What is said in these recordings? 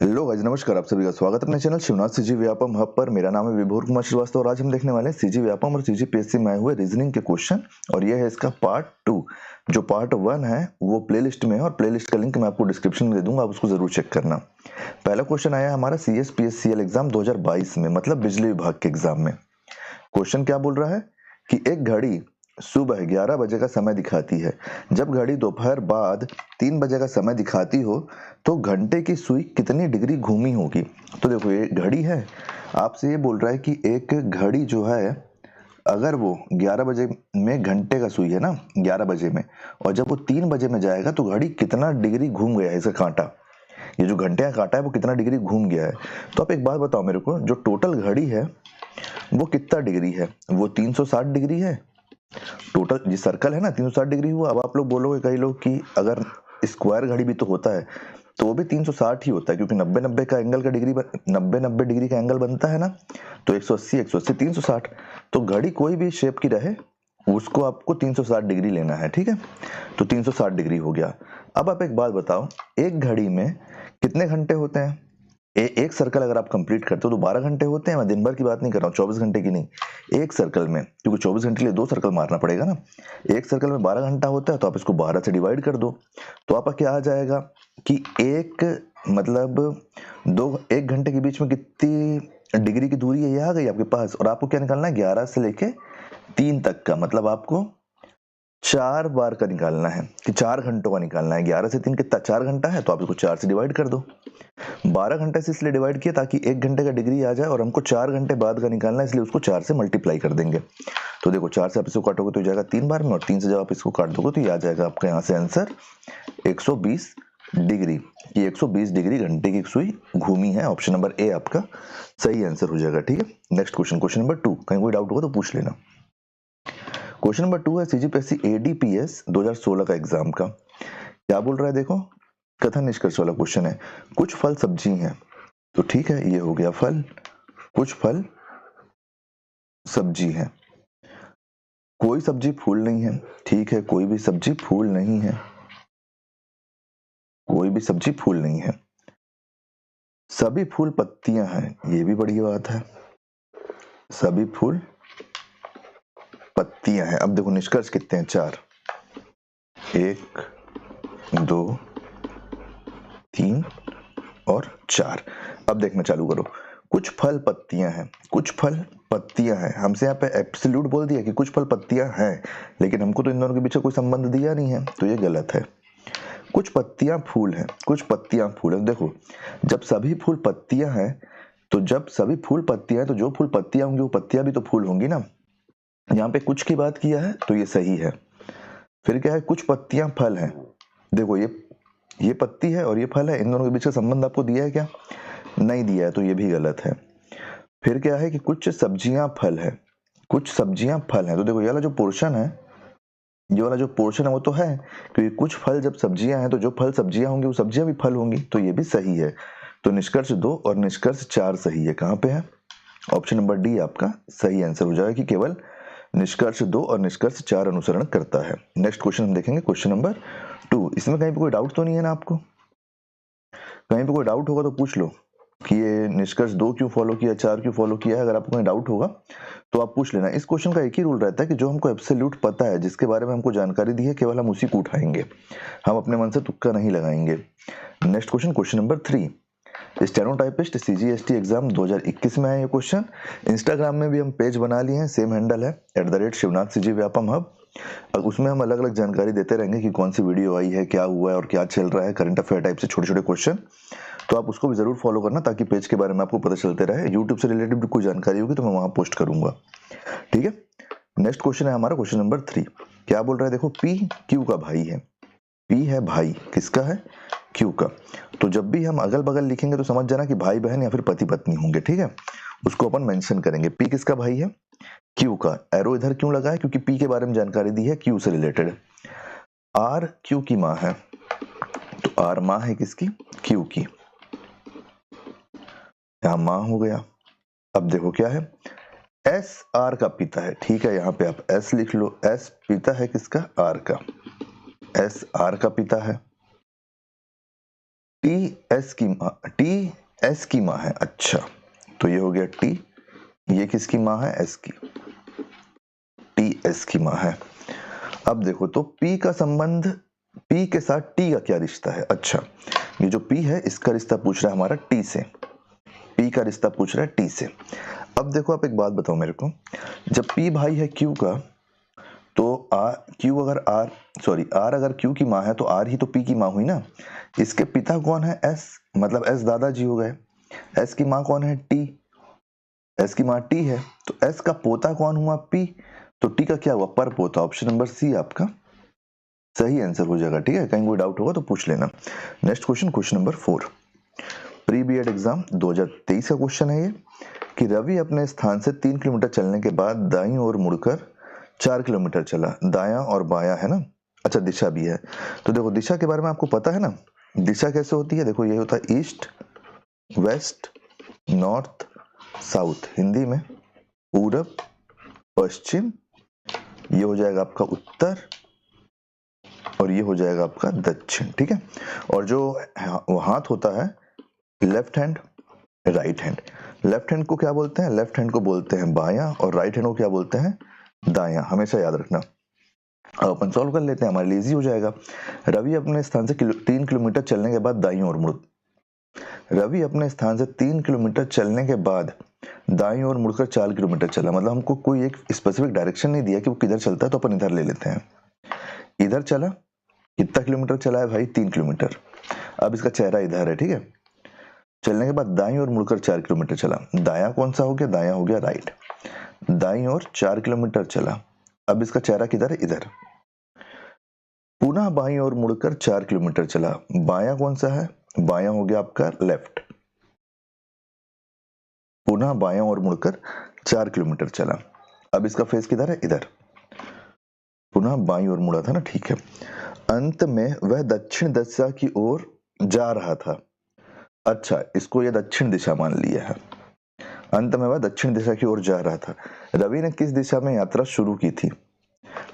Hello guys, नमस्कार। आप सभी का स्वागत है अपने channel Shivnath CG Vyapam hub पर। मेरा नाम है विभोर कुमार श्रीवास्तव और आज हम देखने वाले हैं सीजी व्यापम और सीजी पीएससी में आए हुए रीजनिंग के क्वेश्चन। और यह है इसका पार्ट 2। जो पार्ट 1 है वो प्लेलिस्ट में है और प्लेलिस्ट का लिंक मैं आपको डिस्क्रिप्शन में दे दूंगा, आप उसको जरूर चेक करना। पहला क्वेश्चन आया हमारा CS PSCL एग्जाम 2022 में, मतलब बिजली विभाग के एग्जाम में। क्वेश्चन क्या बोल रहा है कि एक घड़ी सुबह 11 बजे का समय दिखाती है। जब घड़ी दोपहर बाद 3 बजे का समय दिखाती हो तो घंटे की सुई कितनी डिग्री घूमी होगी। तो देखो, ये घड़ी है, आपसे ये बोल रहा है कि एक घड़ी जो है, अगर वो 11 बजे में घंटे का सुई है ना 11 बजे में, और जब वो 3 बजे में जाएगा तो घड़ी कितना डिग्री घूम गया है, इसका कांटा, ये जो घंटे का कांटा है वो कितना डिग्री घूम गया है। तो आप एक बात बताओ मेरे को, जो टोटल घड़ी है वो कितना डिग्री है? वो 360 डिग्री है। टोटल ये सर्कल है ना, 360 डिग्री हुआ। अब आप लोग बोलोगे, कई लोग, कि अगर स्क्वायर घड़ी भी तो होता है तो वो भी 360 ही होता है, क्योंकि 90-90 का एंगल का डिग्री 90-90 डिग्री का एंगल बनता है ना। तो 180 360। तो घड़ी कोई भी शेप की रहे उसको आपको 360 डिग्री लेना है, ठीक है। तो 360 डिग्री हो गया। अब आप एक बात बताओ, एक घड़ी में कितने घंटे होते हैं? एक सर्कल अगर आप कंप्लीट करते हो तो 12 घंटे होते हैं। मैं दिन भर की बात नहीं कर रहा हूँ, 24 घंटे की नहीं। एक सर्कल में, क्योंकि 24 घंटे के लिए 2 सर्कल मारना पड़ेगा ना। एक सर्कल में 12 घंटा होता है, तो आप इसको 12 से डिवाइड कर दो। तो आपका क्या आ जाएगा कि एक घंटे के बीच में कितनी डिग्री की दूरी है, ये आ गई आपके पास। और आपको क्या निकालना है? 11 से लेके 3 तक का, मतलब आपको 4 बार का निकालना है, कि 4 घंटों का निकालना है। 11 से 3 कितना? 4 घंटा है, तो आप इसको 4 से डिवाइड कर दो। 12 घंटे से इसलिए डिवाइड किया ताकि 1 घंटे का डिग्री आ जाए, और हमको 4 घंटे बाद का निकालना है, इसलिए उसको 4 से मल्टीप्लाई कर देंगे। तो देखो, 4 से आप इसको काटोगे तो जाएगा 3 बार में, और 3 से जब आप इसको काट दोगे तो ये आ जाएगा आपका यहाँ से आंसर 120 डिग्री। ये 120 डिग्री घंटे की सुई घूमी है। ऑप्शन नंबर ए आपका सही आंसर हो जाएगा, ठीक है। Next question, question number 2। कहीं कोई डाउट होगा तो पूछ लेना। क्वेश्चन नंबर 2 है CGPSC ADPS 2016 का एग्जाम का। क्या बोल रहा है देखो, कथन निष्कर्ष वाला क्वेश्चन है। कुछ फल सब्जी हैं, तो ठीक है, ये हो गया फल। कुछ फल सब्जी है। कोई सब्जी फूल नहीं है, ठीक है, कोई भी सब्जी फूल नहीं है। कोई भी सब्जी फूल नहीं है। सभी फूल पत्तियां हैं, ये भी बड़ी बात है। सभी फूल पत्तियां हैं। अब देखो निष्कर्ष कितने हैं? 4। 1 2 3 और 4। अब देखना चालू करो। कुछ फल पत्तियां हैं, कुछ फल पत्तियां हैं। हमसे यहाँ पे एब्सोल्यूट बोल दिया कि कुछ फल पत्तियां हैं, लेकिन हमको तो इन दोनों के बीच कोई संबंध दिया नहीं है, तो ये गलत है। कुछ पत्तियां फूल हैं, कुछ पत्तियां फूल हैं। देखो, जब सभी फूल पत्तियां हैं, तो जब सभी फूल पत्तियां हैं तो जो फूल पत्तियां होंगी वो पत्तियां भी तो फूल होंगी ना। यहाँ पे कुछ की बात किया है तो ये सही है। फिर क्या है? कुछ पत्तियां फल हैं। देखो, ये पत्ती है और ये फल है, इन दोनों के बीच का संबंध आपको दिया है क्या? नहीं दिया है, तो ये भी गलत है। फिर क्या है कि कुछ सब्जियां फल है। कुछ सब्जियां फल हैं। तो देखो, ये वाला जो पोर्शन है, ये वाला जो पोर्शन है वो तो है, क्योंकि कुछ फल जब सब्जियां हैं तो जो फल सब्जियां होंगी वो सब्जियां भी फल होंगी, तो ये भी सही है। तो निष्कर्ष 2 और निष्कर्ष 4 सही है। कहाँ पे है? ऑप्शन नंबर डी आपका सही आंसर हो जाएगा, कि केवल निष्कर्ष 2 और निष्कर्ष 4 अनुसरण करता है। नेक्स्ट क्वेश्चन हम देखेंगे, क्वेश्चन नंबर 2। इसमें कहीं पे कोई डाउट तो नहीं है ना आपको? कहीं पे कोई डाउट होगा तो पूछ लो कि ये निष्कर्ष 2 क्यों फॉलो किया, 4 क्यों फॉलो किया है। अगर आपको कहीं डाउट होगा तो आप पूछ लेना। इस क्वेश्चन का एक ही रूल रहता है कि जो हमको एब्सोल्यूट पता है, जिसके बारे में हमको जानकारी दी है, केवल हम उसी को उठाएंगे, हम अपने मन से तुक्का नहीं लगाएंगे। Next question, question number 3। Stenotypist CGST exam 2021 में है ये क्वेश्चन। इंस्टाग्राम में भी हम पेज बना लिए हैं, सेम हैंडल है @शिवनाथ CG व्यापम हब। अब उसमें हम अलग अलग जानकारी देते रहेंगे कि कौन सी वीडियो आई है, क्या हुआ है और क्या चल रहा है, करंट अफेयर टाइप से छोटे छोटे क्वेश्चन। तो आप उसको भी जरूर फॉलो करना, ताकि पेज के बारे में आपको पता चलते रहे। यूट्यूब से रिलेटेड भी कोई जानकारी होगी तो मैं वहां पोस्ट करूंगा, ठीक है। नेक्स्ट क्वेश्चन है हमारा क्वेश्चन नंबर 3। क्या बोल रहा है देखो, P Q का भाई है। P है भाई, किसका है? Q का। तो जब भी हम अगल बगल लिखेंगे तो समझ जाना कि भाई बहन या फिर पति पत्नी होंगे, ठीक है। उसको अपन मेंशन करेंगे। P किसका भाई है? Q का। एरो इधर क्यों लगा है? क्योंकि P के बारे में जानकारी दी है, Q से रिलेटेड। R Q की माँ है, तो R माँ है किसकी? Q की। यहाँ माँ हो गया। अब देखो क्या है, S R का पिता है, ठीक है। यहाँ पे आप S लिख लो। S पिता है किसका? R का। S R का पिता है, टी एस की माँ है। अच्छा, तो ये हो गया टी, ये किसकी माँ है? एस की, टी एस की माँ है। अब देखो तो पी का संबंध, पी के साथ टी का क्या रिश्ता है? अच्छा, ये जो पी है इसका रिश्ता पूछ रहा है हमारा टी से, पी का रिश्ता पूछ रहा है टी से। अब देखो आप एक बात बताओ मेरे को, जब पी भाई है क्यू का, तो आर अगर क्यू की माँ है तो आर ही तो पी की माँ हुई ना। इसके पिता कौन है? एस, मतलब एस दादाजी हो गए। एस की माँ कौन है? टी, एस की माँ टी है, तो एस का पोता कौन हुआ? पी, तो टी का क्या हुआ? पर पोता। ऑप्शन नंबर सी आपका सही आंसर हो जाएगा। ठीक है, कहीं कोई डाउट होगा तो पूछ लेना। Next question, question number 4, pre BEd exam 2023 का क्वेश्चन है ये, कि रवि अपने स्थान से 3 किलोमीटर चलने के बाद दाईं ओर मुड़कर 4 किलोमीटर चला। दायां और बायां है ना, अच्छा दिशा भी है। तो देखो दिशा के बारे में आपको पता है ना, दिशा कैसे होती है? देखो ये होता है east, west, north, south, Hindi में पूरब, पश्चिम, ये हो जाएगा आपका उत्तर, और ये हो जाएगा आपका दक्षिण। ठीक है, और जो हाथ होता है left hand, right hand. Left hand को क्या बोलते हैं? लेफ्ट हैंड को बोलते हैं बायां, और राइट हैंड को क्या बोलते हैं? दायां। हमेशा याद रखना। अब अपन सॉल्व कर लेते हैं, हमारे लिए इजी हो जाएगा। रवि अपने स्थान से 3 किलोमीटर चलने के बाद दाईं ओर मुड़, रवि अपने स्थान से 3 किलोमीटर चलने के बाद दाईं ओर मुड़कर 4 किलोमीटर चला। मतलब हमको कोई एक स्पेसिफिक डायरेक्शन नहीं दिया कि वो किधर चलता है, तो अपन इधर ले लेते हैं। इधर चला, कितना किलोमीटर चला है भाई? 3 किलोमीटर। अब इसका चेहरा इधर है। ठीक है, चलने के बाद दाईं ओर मुड़कर 4 किलोमीटर चला। दायां कौन सा हो गया? दायां हो गया राइट। दाईं ओर 4 किलोमीटर चला, अब इसका चेहरा किधर है? इधर। पुनः बाईं ओर मुड़कर 4 किलोमीटर चला। बायां कौन सा है? बायां हो गया आपका लेफ्ट। पुनः बायां ओर मुड़कर 4 किलोमीटर चला, अब इसका फेस किधर है? इधर। पुनः बाईं ओर मुड़ा था ना, ठीक है। अंत में वह दक्षिण दिशा की ओर जा रहा था। अच्छा, इसको ये दक्षिण दिशा मान लिया है। अंत में वह दक्षिण दिशा की ओर जा रहा था। रवि ने किस दिशा में यात्रा शुरू की थी?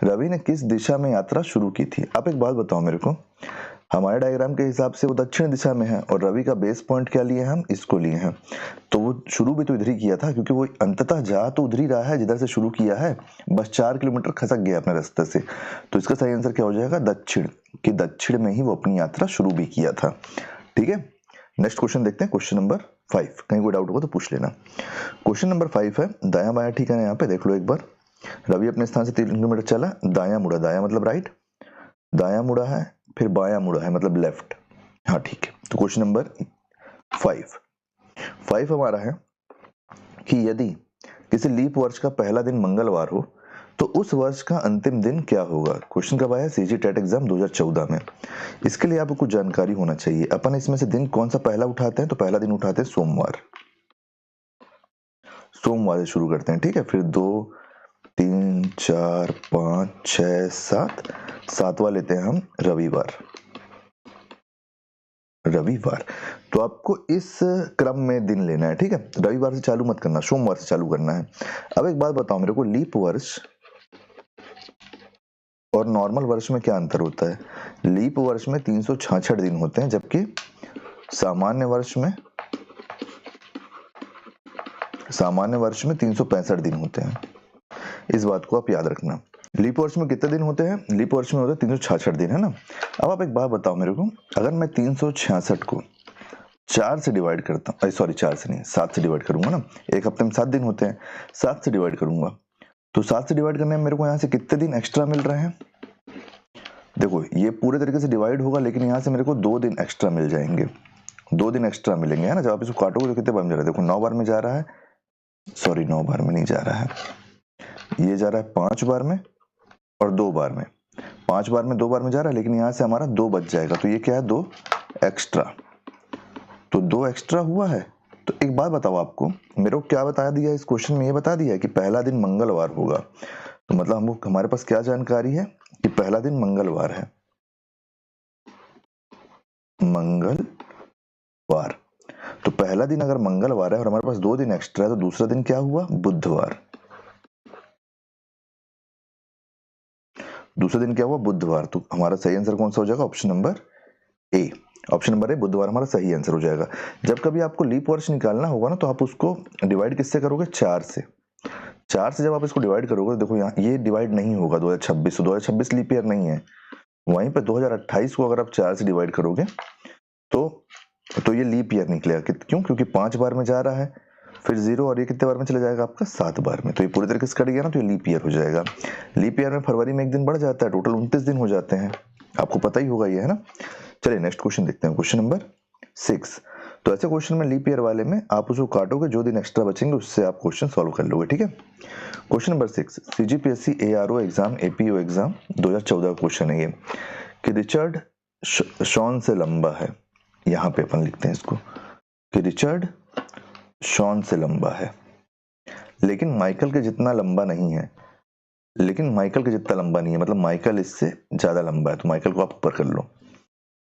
रवि ने किस दिशा में यात्रा शुरू की थी? आप एक बात बताओ मेरे को, हमारे डायग्राम के हिसाब से वो दक्षिण दिशा में है, और रवि का बेस पॉइंट क्या लिए हैं हम? इसको लिए हैं। तो वो शुरू भी तो इधर ही किया था, क्योंकि वो अंततः जा तो उधर ही रहा है जिधर से शुरू किया है, बस 4 किलोमीटर खसक गया अपने रास्ते से। तो इसका सही आंसर क्या हो जाएगा? दक्षिण, कि दक्षिण में ही वो अपनी यात्रा शुरू भी किया था। ठीक है, नेक्स्ट क्वेश्चन देखते हैं, क्वेश्चन नंबर 5। कहीं कोई डाउट होगा तो पूछ लेना। क्वेश्चन नंबर 5 है, दाया बाया ठीक है, यहाँ पे देख लो एक बार। रवि अपने स्थान से 3 किलोमीटर चला, दाया मुड़ा, दाया मतलब राइट, दाया मुड़ा है, फिर बाया मुड़ा है मतलब लेफ्ट। हाँ ठीक है, तो क्वेश्चन नंबर 5 हमारा है कि यदि किसी लीप वर्ष का पहला दिन मंगलवार हो तो उस वर्ष का अंतिम दिन क्या होगा? क्वेश्चन कब आया? सीजी टेट एग्जाम 2014 में। इसके लिए आपको कुछ जानकारी होना चाहिए। अपन इसमें से दिन कौन सा पहला उठाते हैं? तो पहला दिन उठाते हैं सोमवार, सोमवार से शुरू करते हैं। ठीक है, फिर 2 3 4 5 6 7, सातवां लेते हैं हम रविवार, रविवार। तो आपको इस क्रम में दिन लेना है। ठीक है, रविवार से चालू मत करना, सोमवार से चालू करना है। अब एक बात बताओ मेरे को, लीप वर्ष और नॉर्मल वर्ष में क्या अंतर होता है? लीप वर्ष में 366 दिन होते हैं, जबकि सामान्य वर्ष में 365 दिन होते हैं। इस बात को आप याद रखना। लीप वर्ष में कितने दिन होते हैं? लीप वर्ष में होते हैं 366 दिन, है ना। अब आप एक बात बताओ मेरे को, अगर मैं 366 को 4 से डिवाइड करता हूँ, सॉरी 4 से नहीं 7 से डिवाइड करूंगा ना, एक हफ्ते में 7 दिन होते हैं, 7 से डिवाइड करूंगा, तो 7 से डिवाइड करने में मेरे को यहाँ से कितने दिन एक्स्ट्रा मिल रहे हैं? देखो ये पूरे तरीके से डिवाइड होगा, लेकिन यहाँ से मेरे को 2 दिन एक्स्ट्रा मिल जाएंगे, 2 दिन एक्स्ट्रा मिलेंगे, है ना। जब आप इसको काटोगे तो कितने बार में जा रहा है? देखो 9 बार में जा रहा है, सॉरी 9 बार में नहीं जा रहा है, ये जा रहा है 5 बार में और 2 बार में। 5 बार में 2 बार में जा रहा है, लेकिन यहाँ से हमारा 2 बच जाएगा, तो ये क्या है? 2 एक्स्ट्रा। तो 2 एक्स्ट्रा हुआ है। तो एक बात बताओ, आपको मेरे को क्या बता दिया इस क्वेश्चन में? ये बता दिया है कि पहला दिन मंगलवार होगा। तो मतलब हमको, हमारे पास क्या जानकारी है कि पहला दिन मंगलवार है, मंगलवार। तो पहला दिन अगर मंगलवार है और हमारे पास 2 दिन एक्स्ट्रा है, तो दूसरा दिन क्या हुआ? बुधवार। दूसरा दिन क्या हुआ? बुधवार। तो हमारा सही आंसर कौन सा हो जाएगा? Option number A. Option number A बुधवार हमारा सही आंसर हो जाएगा। जब कभी आपको लीप वर्ष निकालना होगा ना तो आप उसको डिवाइड किससे करोगे, 4 से। 4 से जब आप इसको डिवाइड करोगे, देखो यहाँ ये डिवाइड नहीं होगा 2026, तो 2026 लीप ईयर नहीं है। वहीं पे 2028 को अगर आप 4 से डिवाइड करोगे तो ये लीप ईयर निकलेगा। क्यों? क्योंकि 5 बार में जा रहा है, फिर 0 और ये कितने बार में चला जाएगा आपका, 7 बार में। तो ये पूरी तरीके से कट गया ना, तो ये लीप ईयर हो जाएगा। लीप ईयर में फरवरी में एक दिन बढ़ जाता है, टोटल 29 दिन हो जाते हैं, आपको पता ही होगा ये, है ना। चलिए नेक्स्ट क्वेश्चन देखते हैं, क्वेश्चन नंबर 6। तो ऐसे क्वेश्चन में लीप ईयर वाले में आप उसको काटोगे, जो दिन एक्स्ट्रा बचेंगे उससे आप क्वेश्चन सॉल्व कर लोगे, ठीक है। Question number 6, CGPSC ARO exam APO exam 2014 का क्वेश्चन है ये, कि रिचर्ड शॉन से लंबा है। यहाँ पे अपन लिखते हैं इसको कि रिचर्ड शॉन से लंबा है, लेकिन माइकल के जितना लंबा नहीं है। लेकिन माइकल के जितना लंबा नहीं है मतलब माइकल इससे ज्यादा लंबा है, तो माइकल को आप ऊपर कर लो।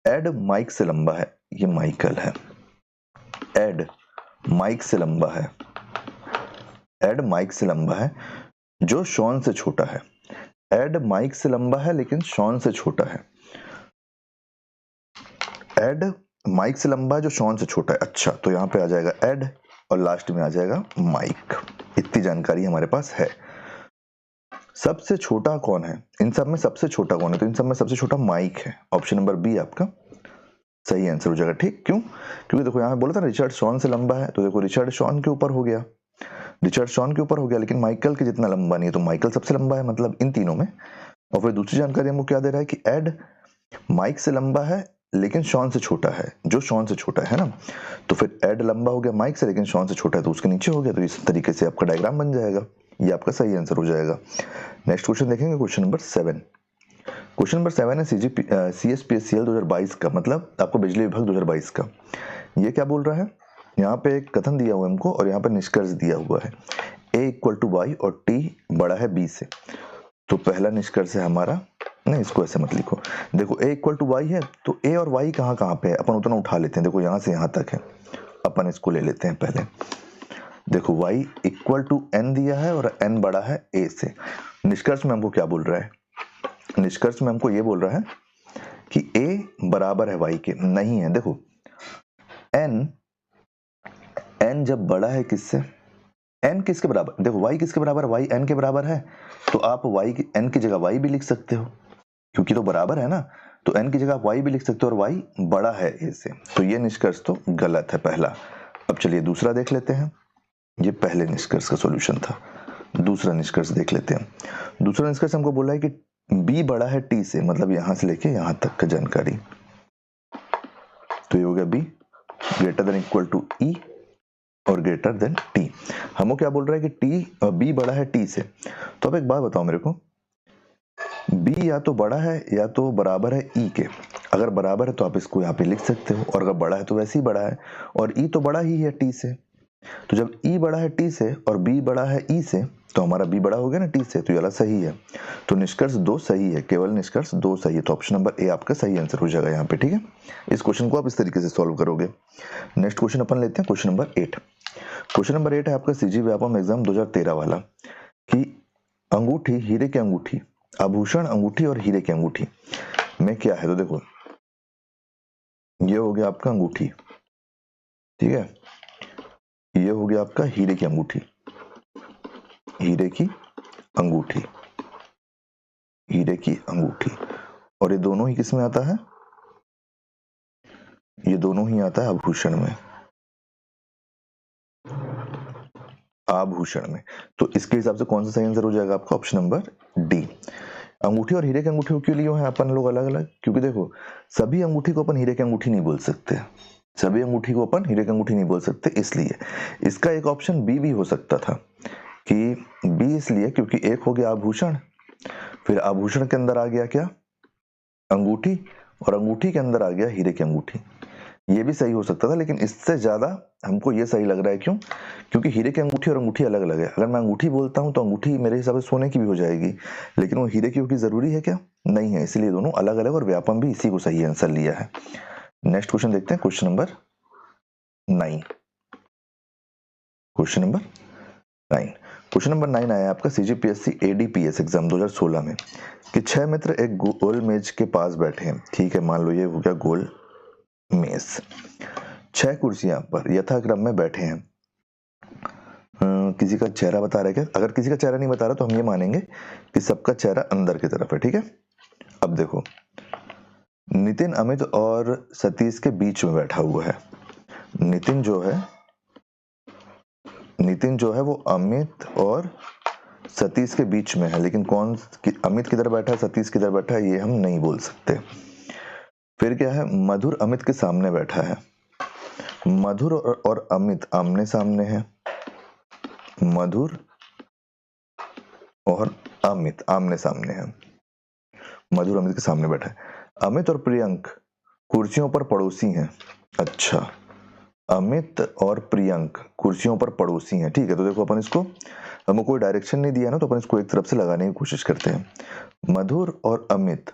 एड माइक से लंबा है, ये माइकल है। एड माइक से लंबा है, एड माइक से लंबा है जो शॉन से छोटा है। एड माइक से लंबा है लेकिन शॉन से छोटा है। एड माइक से लंबा है जो शॉन से छोटा है। अच्छा, तो यहाँ पे आ जाएगा एड और लास्ट में आ जाएगा माइक। इतनी जानकारी हमारे पास है। सबसे छोटा कौन है इन सब में, सबसे छोटा कौन है? तो इन सब में सबसे छोटा माइक है। ऑप्शन नंबर बी आपका सही आंसर हो जाएगा, ठीक। क्यों? क्योंकि देखो यहाँ बोला था रिचर्ड शॉन से लंबा है, तो देखो रिचर्ड शॉन के ऊपर हो गया, रिचर्ड शॉन के ऊपर हो गया, लेकिन माइकल के जितना लंबा नहीं है, तो माइकल सबसे लंबा है मतलब इन तीनों में। और फिर दूसरी जानकारी हमको क्या दे रहा है कि एड माइक से लंबा है लेकिन शॉन से छोटा है, जो शॉन से छोटा है ना। तो फिर एड लंबा हो गया माइक से, लेकिन शॉन से छोटा है तो उसके नीचे हो गया। तो इस तरीके से आपका डायग्राम बन जाएगा, ये आपका सही आंसर हो जाएगा। नेक्स्ट क्वेश्चन देखेंगे, क्वेश्चन नंबर 7। क्वेश्चन नंबर 7 है CSPSCL 2022 का, मतलब आपको बिजली विभाग 2022 का। ये क्या बोल रहा है? यहाँ पे एक कथन दिया हुआ है हमको और यहाँ पे निष्कर्ष दिया हुआ है, a = y और t बड़ा है b से। तो पहला निष्कर्ष है हमारा, नहीं इसको ऐसे मत लिखो। देखो a = y है, तो a और y कहाँ कहाँ पे है, अपन उतना उठा लेते हैं। देखो यहाँ से यहाँ तक है, अपन इसको ले लेते हैं पहले। देखो y = n दिया है और n बड़ा है a से। निष्कर्ष में हमको क्या बोल रहा है? निष्कर्ष में हमको ये बोल रहा है कि a बराबर है y के, नहीं है। देखो n जब बड़ा है किससे, n किसके बराबर, देखो y किसके बराबर, y n के बराबर है, तो आप y की n की जगह y भी लिख सकते हो, क्योंकि तो बराबर है ना। तो n की जगह आप y भी लिख सकते हो और y बड़ा है a से। तो ये निष्कर्ष तो गलत है पहला। अब चलिए दूसरा देख लेते हैं। ये पहले निष्कर्ष का सॉल्यूशन था, दूसरा निष्कर्ष देख लेते हैं। दूसरा निष्कर्ष हमको बोला है कि b बड़ा है t से, मतलब यहां से लेके यहां तक का जानकारी। तो ये हो गया b > E और > t। हमको क्या बोल रहा है कि b बड़ा है t से। तो अब एक बात बताओ मेरे को, b या तो बड़ा है या तो बराबर है e के। अगर बराबर है तो आप इसको यहाँ पे लिख सकते हो, और अगर बड़ा है तो वैसे ही बड़ा है, और e तो बड़ा ही है t से। तो जब e बड़ा है t से और b बड़ा है e से, तो हमारा b बड़ा हो गया ना t से, तो ये वाला सही है। तो निष्कर्ष 2 सही है, केवल निष्कर्ष 2 सही है। तो ऑप्शन नंबर ए आपका सही आंसर हो जाएगा यहाँ पे, ठीक है। इस क्वेश्चन को आप इस तरीके से सॉल्व करोगे। नेक्स्ट क्वेश्चन अपन लेते हैं, क्वेश्चन नंबर 8। क्वेश्चन नंबर 8 है आपका सीजी व्यापम एग्जाम 2013 वाला, कि अंगूठी, हीरे की अंगूठी, आभूषण अंगूठी और हीरे की अंगूठी में क्या है। तो देखो ये हो गया आपका अंगूठी, ठीक है, ये हो गया आपका हीरे की अंगूठी, हीरे की अंगूठी, हीरे की अंगूठी। और ये दोनों ही किस में आता है? ये दोनों ही आता है आभूषण में, आभूषण में। तो इसके हिसाब से कौन सा सही आंसर हो जाएगा आपका? Option number D. अंगूठी और हीरे की अंगूठी क्यों लिए हैं अपन लोग अलग अलग? क्योंकि देखो सभी अंगूठी को अपन हीरे की अंगूठी नहीं बोल सकते, सभी अंगूठी को अपन हीरे की अंगूठी नहीं बोल सकते, इसलिए इसका एक ऑप्शन बी भी हो सकता था, कि बी इसलिए क्योंकि एक हो गया आभूषण, फिर आभूषण के अंदर आ गया क्या? अंगूठी, और अंगूठी के अंदर आ गया हीरे की अंगूठी। ये भी सही हो सकता था, लेकिन इससे ज्यादा हमको ये सही लग रहा है। क्यों? क्योंकि हीरे की अंगूठी और अंगूठी अलग अलग है। अगर मैं अंगूठी बोलता हूँ तो अंगूठी मेरे हिसाब से सोने की भी हो जाएगी, लेकिन वो हीरे की होगी, जरूरी है क्या? नहीं है, इसलिए दोनों अलग अलग, और व्यापम भी इसी को सही आंसर लिया है। नेक्स्ट क्वेश्चन देखते हैं, question number 9। Question number 9, question number 9 आया आपका CGPSC ADPS एग्जाम 2016 में, कि 6 मित्र एक गोल मेज के पास बैठे हैं। ठीक है, मान लो ये हो गया गोल मेज। 6 कुर्सियां पर यथाक्रम में बैठे हैं। किसी का चेहरा बता रहा है क्या? अगर किसी का चेहरा नहीं बता रहा तो हम ये मानेंगे कि सबका चेहरा अंदर की तरफ है, ठीक है। अब देखो, नितिन अमित और सतीश के बीच में बैठा हुआ है। नितिन जो है वो अमित और सतीश के बीच में है, लेकिन अमित किधर बैठा है, सतीश किधर बैठा है, ये हम नहीं बोल सकते। फिर क्या है, मधुर अमित के सामने बैठा है। मधुर और अमित आमने सामने है। मधुर और अमित आमने सामने है। मधुर अमित के सामने बैठा है। अमित और प्रियंक कुर्सियों पर पड़ोसी हैं। अच्छा, अमित और प्रियंक कुर्सियों पर पड़ोसी हैं, ठीक है। तो देखो, अपन इसको, हमें कोई डायरेक्शन नहीं दिया ना, तो अपन इसको एक तरफ से लगाने की कोशिश करते हैं। मधुर और अमित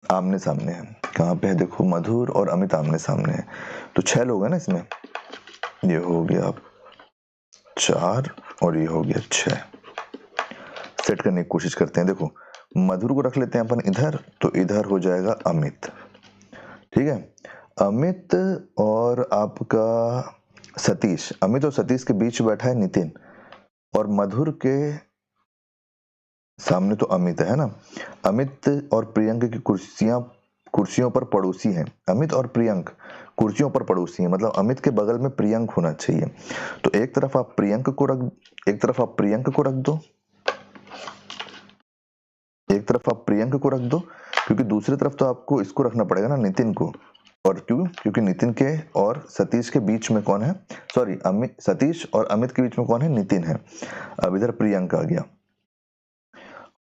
आमने सामने हैं। कहाँ पे है? देखो, मधुर और अमित आमने सामने हैं, तो 6 लोग हैं ना इसमें। ये हो गया 4 और ये हो गया 6। सेट करने की कोशिश करते हैं। देखो, मधुर को रख लेते हैं अपन इधर, तो इधर हो जाएगा अमित, ठीक है। अमित और आपका सतीश, अमित और सतीश के बीच बैठा है नितिन, और मधुर के सामने तो अमित है ना। अमित और प्रियंक की कुर्सियों पर पड़ोसी हैं। अमित और प्रियंक कुर्सियों पर पड़ोसी हैं, मतलब अमित के बगल में प्रियंक होना चाहिए। तो एक तरफ आप प्रियंक को रख दो, क्योंकि दूसरी तरफ तो आपको इसको रखना पड़ेगा ना, नितिन को। और क्योंकि नितिन के और सतीश के बीच में कौन है, सॉरी, सतीश और अमित के बीच में कौन है, नितिन है। अब इधर प्रियंक आ गया,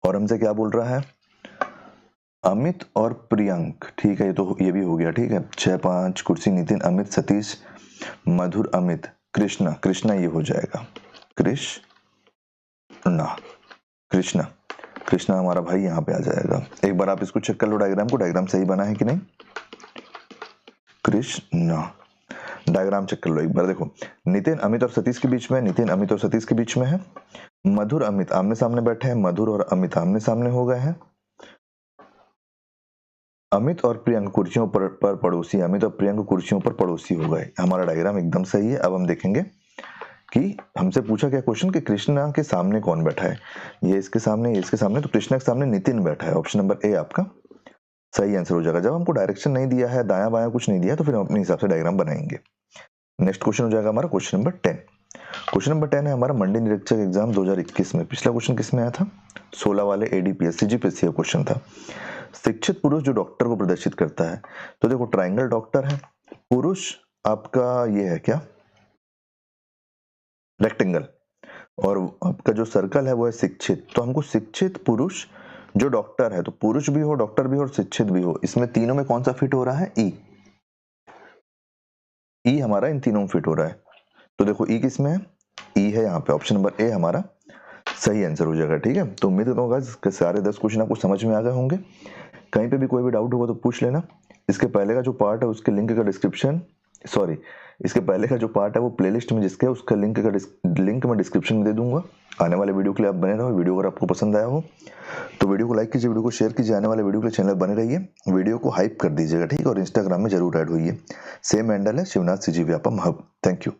और हमसे क्या बोल रहा है, अमित और प्रियंक, ठीक है। तो ये भी हो गया, ठीक है। 6 5 कुर्सी, नितिन अमित सतीश मधुर अमित कृष्णा ये हो जाएगा। कृष्णा हमारा भाई यहाँ पे आ जाएगा। एक बार आप इसको चेक कर लो, डायग्राम सही बना है कि नहीं। कृष्णा डायग्राम चेक कर लो एक बार। देखो, नितिन अमित और सतीश के बीच में है। मधुर अमित आमने सामने बैठे हैं। मधुर और अमित आमने सामने हो गए हैं। अमित और प्रियंक कुर्सियों पर पड़ोसी, हो गए। हमारा डायग्राम एकदम सही है। अब हम देखेंगे कि हमसे पूछा क्या क्वेश्चन कि कृष्णा के सामने कौन बैठा है। ये इसके सामने, तो कृष्णा के सामने नितिन बैठा है। ऑप्शन नंबर ए आपका सही आंसर हो जाएगा। जब हमको डायरेक्शन नहीं दिया है, दायां बायां कुछ नहीं दिया, तो फिर हम अपने हिसाब से डायग्राम बनाएंगे। नेक्स्ट क्वेश्चन हो जाएगा हमारा क्वेश्चन नंबर 10। क्वेश्चन नंबर 10 है हमारा मंडी निरीक्षक एग्जाम 2021 में। पिछला क्वेश्चन किसमें आया था? 16 वाले एडीपीएस सीजीपीएससी का क्वेश्चन था। शिक्षित पुरुष जो डॉक्टर को प्रदर्शित करता है। तो देखो, ट्रायंगल डॉक्टर है, पुरुष आपका ये है क्या, रेक्टेंगल, और आपका जो सर्कल है वो है शिक्षित। तो हमको शिक्षित पुरुष जो डॉक्टर है, तो पुरुष भी हो, डॉक्टर भी हो और शिक्षित भी हो, इसमें तीनों में कौन सा फिट हो रहा है? ई हमारा इन तीनों में फिट हो रहा है। तो देखो, ई किसमें है? ई है यहाँ पे। ऑप्शन नंबर ए हमारा सही आंसर हो जाएगा, ठीक है। तो उम्मीद करता हूँ कि सारे 10 क्वेश्चन आपको समझ में आ गए होंगे। कहीं पे भी कोई भी डाउट होगा तो पूछ लेना। इसके पहले का जो पार्ट है उसके लिंक का वो प्लेलिस्ट में जिसका है उसका लिंक मैं डिस्क्रिप्शन में दे दूंगा। आने वाले वीडियो के लिए आप बने रहो। वीडियो अगर आपको पसंद आया हो तो वीडियो को लाइक कीजिए, वीडियो को शेयर कीजिए। आने वाले वीडियो के लिए चैनल बने रहिए, वीडियो को हाइप कर दीजिएगा, ठीक है। और इंस्टाग्राम में जरूर ऐड होइए। सेम हैंडल है Shivnath CG Vyapam hub. Thank you.